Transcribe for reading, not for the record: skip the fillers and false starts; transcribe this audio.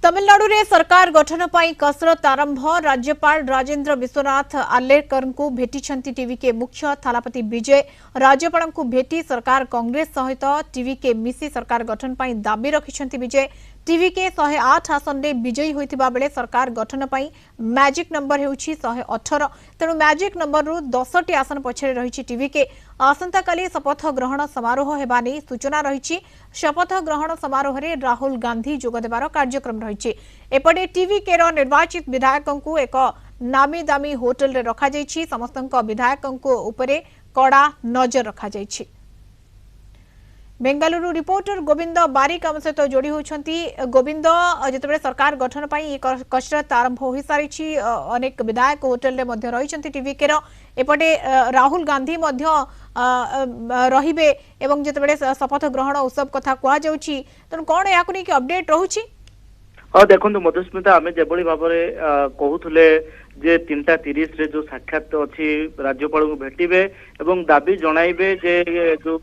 तमिलनाडु रे सरकार गठन पर कसरत आरंभ। राज्यपाल राजेंद्र विश्वनाथ आर्लेकर को भेटी टीवीके मुख्य थालापति विजय। राज्यपाल को भेटी सरकार कांग्रेस सहित टीवीके मिसी सरकार गठन पर दाबी रखिछंती विजय। टीवीके 108 आसन में विजयी होइतिबा बेले सरकार गठन पर मैजिक नंबर हेउछि 118। तेणु मैजिक नंबर रु 10टी आसन पछरे रहिछि टीवीके। आसंता काली शपथ ग्रहण समारोह हेबा नै सूचना रहिछि। शपथ ग्रहण समारोह रे राहुल गांधी जोग देबार कार्यक्रम रहिछि। एपटे टीवीके रो निर्वाचित विधायकों को एक नामी दामी होटल रे रखा जाइछि। समस्त विधायकों को उपरे कड़ा नजर रखा जाइछि। बेंगलुरु रिपोर्टर गोविंद बारिक आम सहित जोड़ी होती। गोविंद, जिते सरकार गठन पर कसरत आरंभ हो सारी अनेक विधायक होटेल रही टीवीके एपटे राहुल गांधी रे जिते शपथ ग्रहण उत्सव कथा कहुँ तेणु कौन या अपडेट रोचे? हाँ देखो मधुस्मिता आम जो भाव कहूले जे 3:30 रे जो साक्षात अच्छी राज्यपाल को भेटे और दाबी जणाइबे जे जो